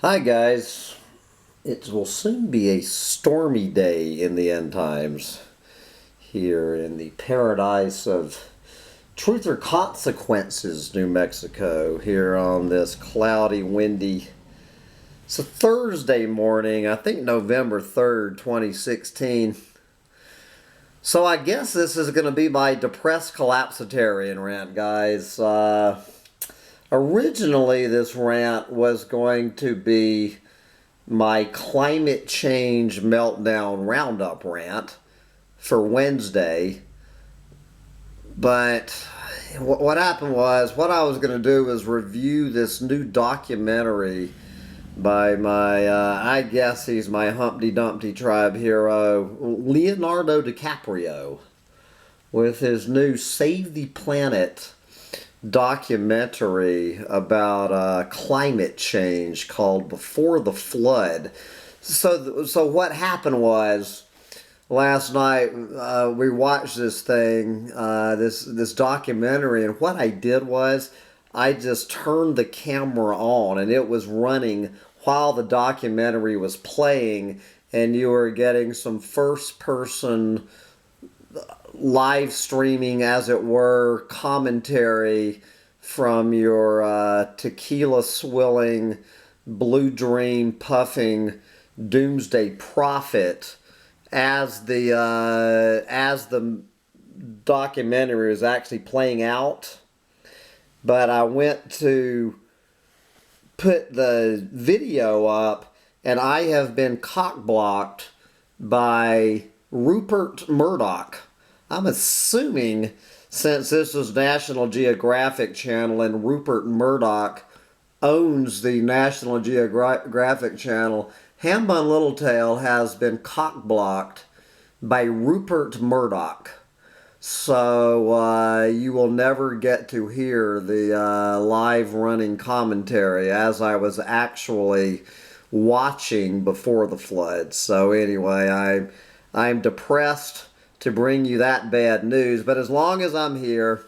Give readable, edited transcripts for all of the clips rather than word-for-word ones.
Hi guys, it will soon be a stormy day in the end times here in the paradise of Truth or Consequences, New Mexico, here on this cloudy, windy. It's a Thursday morning, I think November 3rd, 2016. So I guess this is going to be my depressed collapsitarian rant, guys. Originally, this rant was going to be my climate change meltdown roundup rant for Wednesday. But what happened was, what I was going to do was review this new documentary by my, I guess he's my Humpty Dumpty tribe hero, Leonardo DiCaprio, with his new Save the Planet documentary about climate change called Before the Flood. So what happened was last night we watched this thing, this documentary, and what I did was I just turned the camera on, and it was running while the documentary was playing, and you were getting some first person live streaming, as it were, commentary from your tequila swilling, blue dream puffing doomsday prophet as the documentary is actually playing out. But I went to put the video up, and I have been cock blocked by Rupert Murdoch. I'm assuming, since this is National Geographic Channel and Rupert Murdoch owns the National Geographic Channel, Hambun Littletail has been cock blocked by Rupert Murdoch. So you will never get to hear the live running commentary as I was actually watching Before the Flood. So anyway, I'm depressed to bring you that bad news, but as long as I'm here,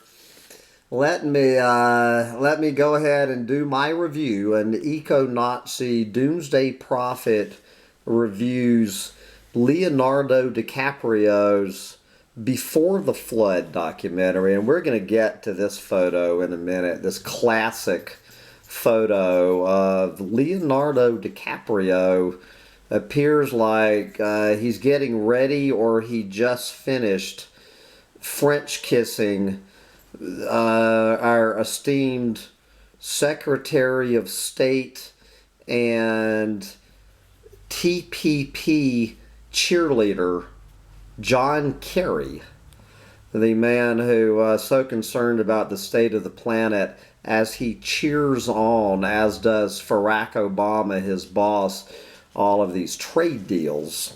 let me go ahead and do my review. An eco-Nazi doomsday prophet reviews Leonardo DiCaprio's Before the Flood documentary, and we're going to get to this photo in a minute. This classic photo of Leonardo DiCaprio appears like he's getting ready or he just finished French kissing our esteemed Secretary of State and TPP cheerleader John Kerry, the man who is so concerned about the state of the planet as he cheers on, as does Barack Obama, his boss, all of these trade deals.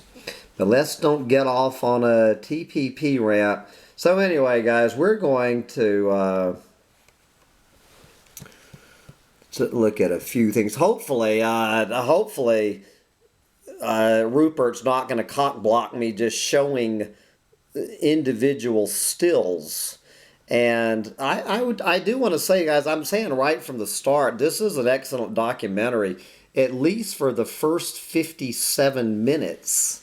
But let's don't get off on a TPP rant. So anyway, guys, we're going to look at a few things. Hopefully, Rupert's not going to cock block me just showing individual stills. And I do want to say, guys, I'm saying right from the start, this is an excellent documentary, at least for the first 57 minutes.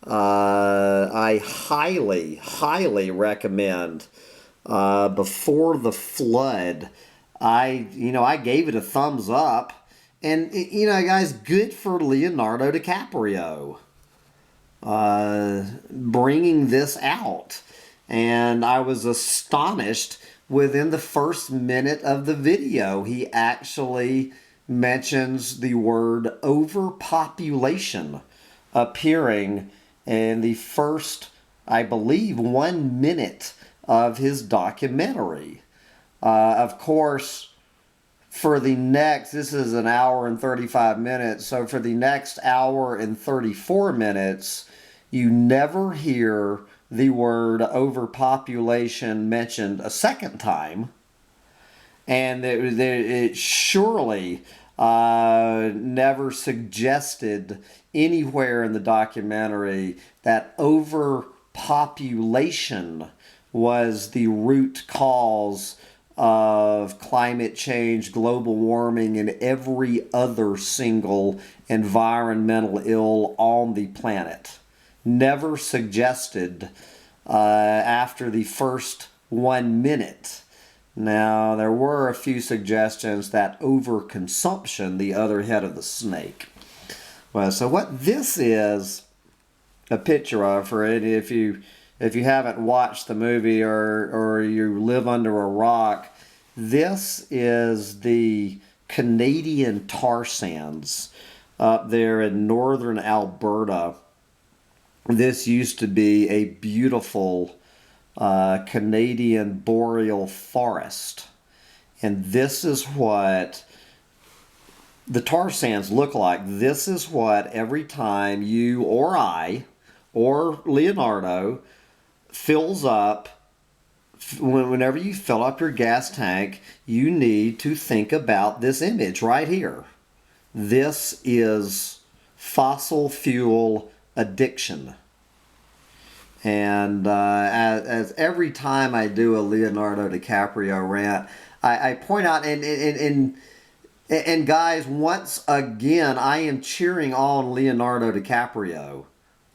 I highly, highly recommend Before the Flood. I gave it a thumbs up. And, guys, good for Leonardo DiCaprio bringing this out. And I was astonished within the first minute of the video. He actually mentions the word overpopulation appearing in the first, I believe, 1 minute of his documentary. Of course, for the next, this is an hour and 35 minutes, so for the next hour and 34 minutes, you never hear the word overpopulation mentioned a second time. And it surely never suggested anywhere in the documentary that overpopulation was the root cause of climate change, global warming, and every other single environmental ill on the planet. Never suggested after the first 1 minute. Now, there were a few suggestions that overconsumption, the other head of the snake. Well, so what this is a picture of, for it, if you haven't watched the movie or you live under a rock, this is the Canadian tar sands up there in northern Alberta. This used to be a beautiful Canadian boreal forest. And this is what the tar sands look like. This is what every time you or I or Leonardo fills up, whenever you fill up your gas tank, you need to think about this image right here. This is fossil fuel addiction. And as every time I do a Leonardo DiCaprio rant, I point out, and guys, once again, I am cheering on Leonardo DiCaprio,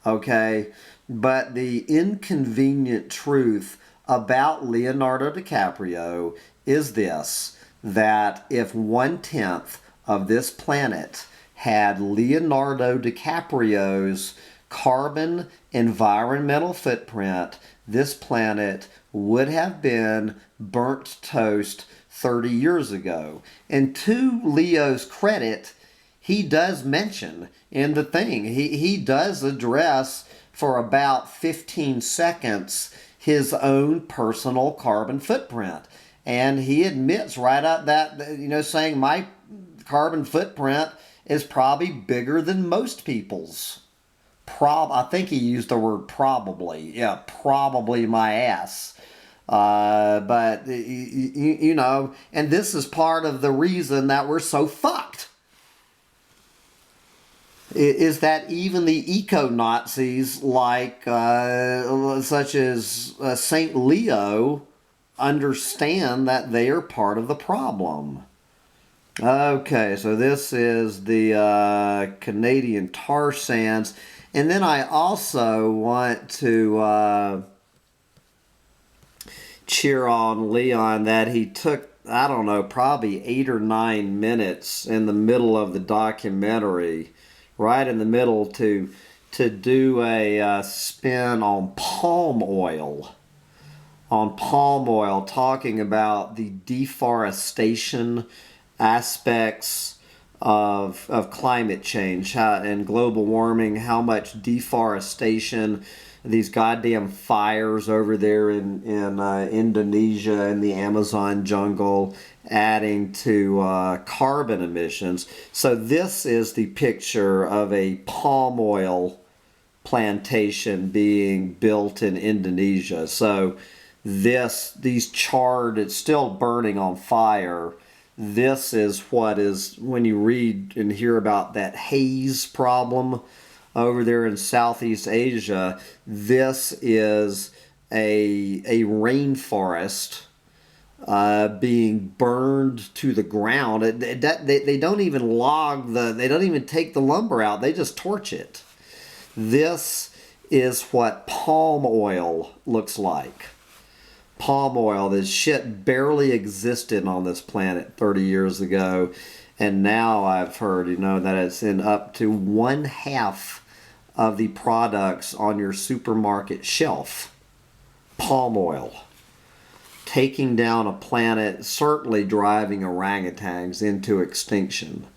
okay? But the inconvenient truth about Leonardo DiCaprio is this, that if 1/10 of this planet had Leonardo DiCaprio's carbon environmental footprint, this planet would have been burnt toast 30 years ago. And to Leo's credit, he does mention in the thing, he does address for about 15 seconds his own personal carbon footprint. And he admits right out that, saying my carbon footprint is probably bigger than most people's. I think he used the word probably. Yeah, probably my ass. But, and this is part of the reason that we're so fucked. Is that even the eco-Nazis, like such as Saint Leo, understand that they are part of the problem. Okay, so this is the Canadian tar sands. And then I also want to cheer on Leon that he took, I don't know, probably 8 or 9 minutes in the middle of the documentary, right in the middle, to do a spin on palm oil. Talking about the deforestation aspects of climate change and global warming, how much deforestation, these goddamn fires over there in Indonesia and the Amazon jungle, adding to carbon emissions. So this is the picture of a palm oil plantation being built in Indonesia. So these charred, it's still burning on fire. This is what is, when you read and hear about that haze problem over there in Southeast Asia, this is a rainforest being burned to the ground. They don't even they don't even take the lumber out. They just torch it. This is what palm oil looks like. Palm oil, this shit barely existed on this planet 30 years ago. And now I've heard, that it's in up to 1/2 of the products on your supermarket shelf. Palm oil. Taking down a planet, certainly driving orangutans into extinction.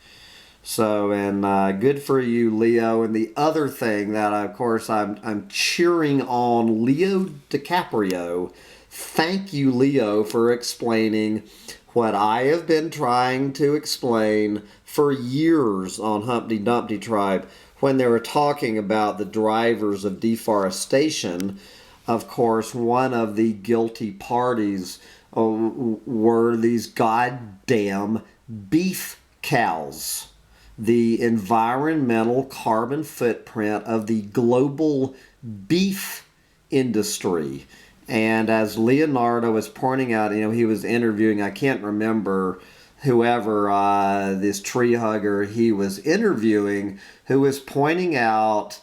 So, and good for you, Leo. And the other thing that, of course, I'm cheering on Leo DiCaprio. Thank you, Leo, for explaining what I have been trying to explain for years on Humpty Dumpty Tribe when they were talking about the drivers of deforestation. Of course, one of the guilty parties were these goddamn beef cows. The environmental carbon footprint of the global beef industry. And as Leonardo was pointing out, he was interviewing, I can't remember whoever, this tree hugger he was interviewing, who was pointing out,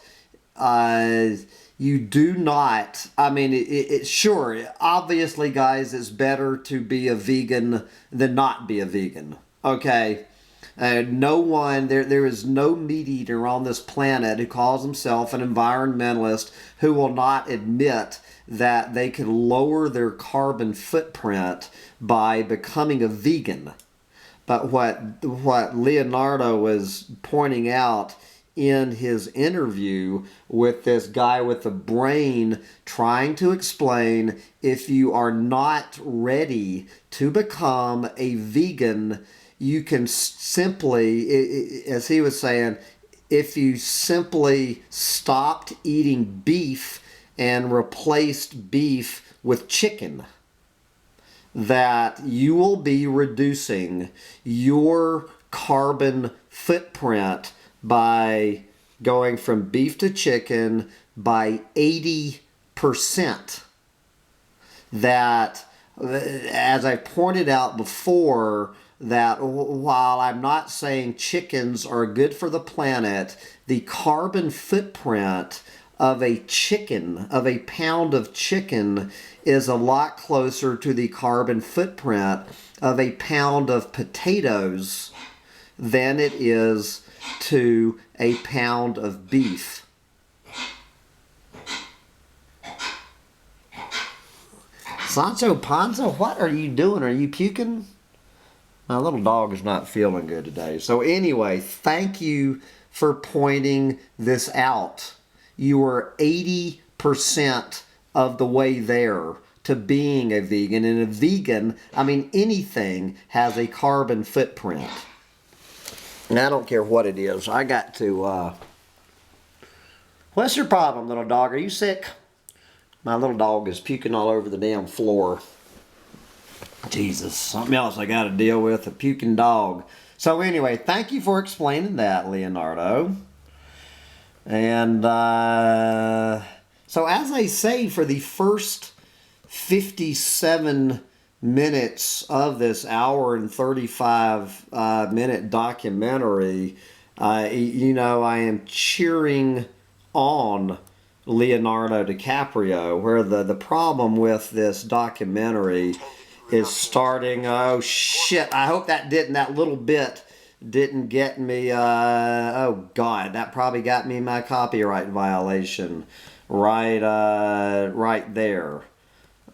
you do not, I mean, sure, obviously, guys, it's better to be a vegan than not be a vegan. Okay? No one, there is no meat eater on this planet who calls himself an environmentalist who will not admit that they can lower their carbon footprint by becoming a vegan. But what Leonardo was pointing out in his interview with this guy with the brain, trying to explain, if you are not ready to become a vegan, you can simply, as he was saying, if you simply stopped eating beef and replaced beef with chicken, that you will be reducing your carbon footprint by going from beef to chicken by 80%. That, as I pointed out before, that while I'm not saying chickens are good for the planet, the carbon footprint of a chicken, of a pound of chicken, is a lot closer to the carbon footprint of a pound of potatoes than it is to a pound of beef. Sancho Panza, what are you doing? Are you puking? My little dog is not feeling good today. So anyway, thank you for pointing this out. You are 80% of the way there to being a vegan. And a vegan, I mean, anything has a carbon footprint. And I don't care what it is. I got to, what's your problem, little dog? Are you sick? My little dog is puking all over the damn floor. Jesus, something else I got to deal with, a puking dog. So anyway, thank you for explaining that, Leonardo. And so as I say, for the first 57 minutes of this hour and 35 minute documentary, I am cheering on Leonardo DiCaprio, where the problem with this documentary is starting, oh shit, I hope that little bit didn't get me, oh god, that probably got me my copyright violation right there.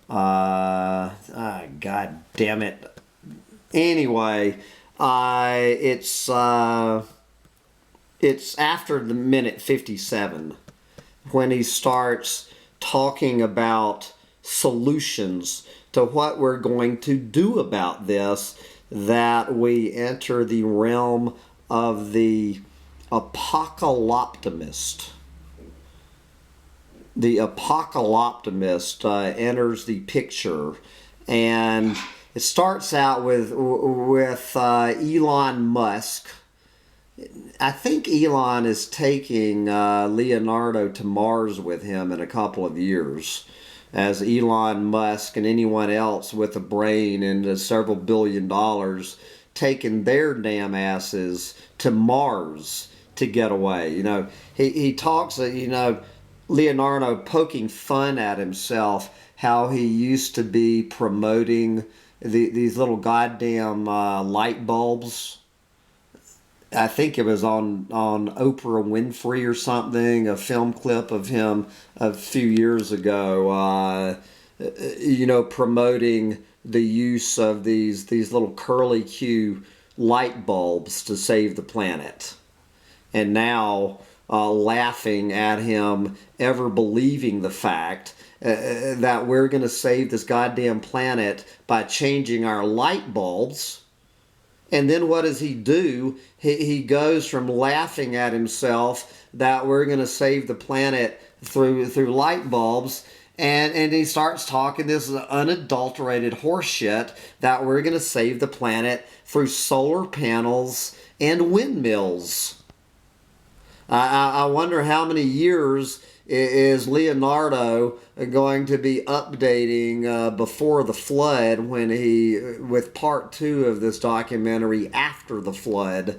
God damn it. Anyway, it's after the minute 57 when he starts talking about solutions to what we're going to do about this, that we enter the realm of the apocalyptimist. The apocalyptimist enters the picture, and it starts out with Elon Musk. I think Elon is taking Leonardo to Mars with him in a couple of years, as Elon Musk and anyone else with a brain and several $billion taking their damn asses to Mars to get away. He talks, Leonardo poking fun at himself, how he used to be promoting these little goddamn light bulbs. I think it was on Oprah Winfrey or something, a film clip of him a few years ago, promoting the use of these little curly Q light bulbs to save the planet. And now laughing at him ever believing the fact that we're going to save this goddamn planet by changing our light bulbs. And then what does he do? He goes from laughing at himself that we're going to save the planet through light bulbs, and he starts talking this unadulterated horseshit that we're going to save the planet through solar panels and windmills. I wonder how many years is Leonardo going to be updating before the flood with part two of this documentary after the flood,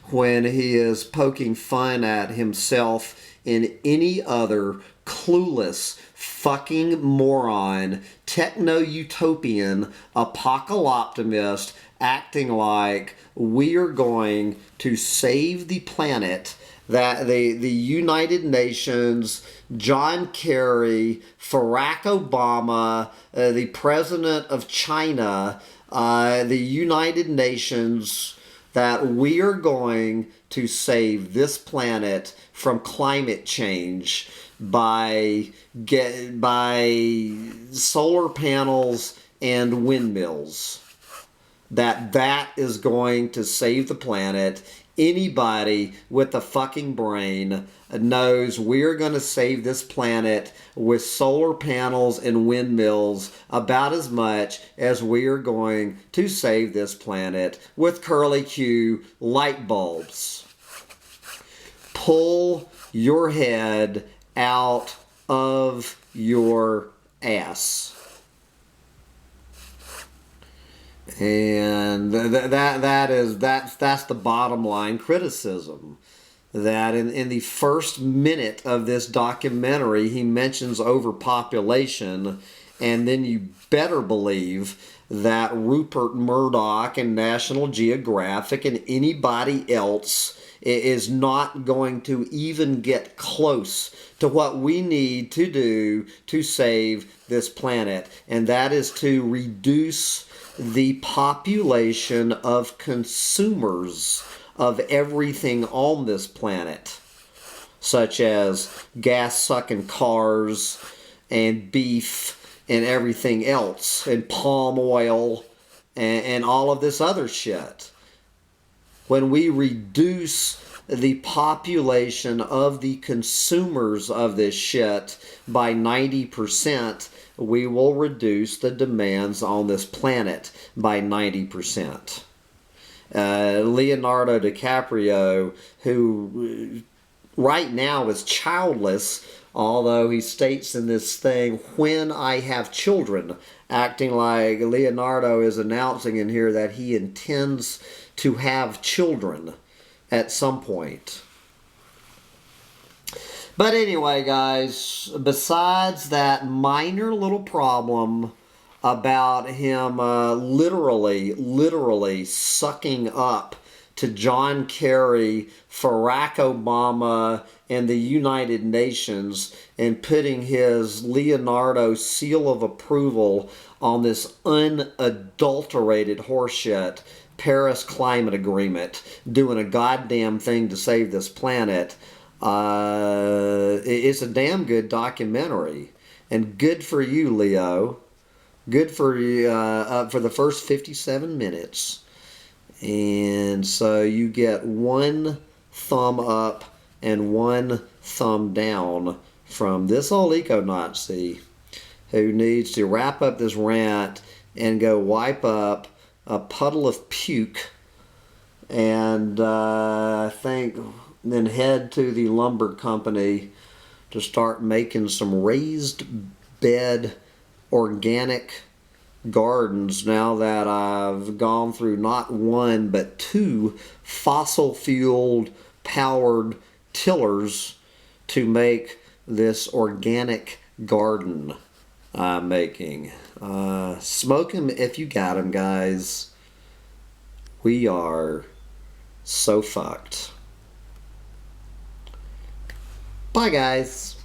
when he is poking fun at himself and any other clueless fucking moron, techno-utopian, apocalyptimist acting like we are going to save the planet, that the United Nations, John Kerry, Barack Obama, the president of China, the United Nations, that we are going to save this planet from climate change by solar panels and windmills. That is going to save the planet. Anybody with a fucking brain knows we're going to save this planet with solar panels and windmills about as much as we are going to save this planet with curly Q light bulbs. Pull your head out of your ass. And that's the bottom line criticism. That in the first minute of this documentary, he mentions overpopulation, and then you better believe that Rupert Murdoch and National Geographic and anybody else is not going to even get close to what we need to do to save this planet, and that is to reduce the population of consumers of everything on this planet, such as gas-sucking cars and beef and everything else, and palm oil and all of this other shit. When we reduce the population of the consumers of this shit by 90%, we will reduce the demands on this planet by 90%. Leonardo DiCaprio, who right now is childless, although he states in this thing, when I have children, acting like Leonardo is announcing in here that he intends to have children at some point. But anyway, guys, besides that minor little problem about him literally sucking up to John Kerry, Barack Obama, and the United Nations, and putting his Leonardo seal of approval on this unadulterated horseshit Paris Climate Agreement, doing a goddamn thing to save this planet, it's a damn good documentary. And good for you, Leo. Good for you for the first 57 minutes. And so you get one thumb up and one thumb down from this old eco-Nazi who needs to wrap up this rant and go wipe up a puddle of puke and I think then head to the lumber company to start making some raised bed organic gardens, now that I've gone through not one but two fossil fueled powered tillers to make this organic garden I'm making. Smoke 'em if you got 'em, guys. We are so fucked. Bye, guys.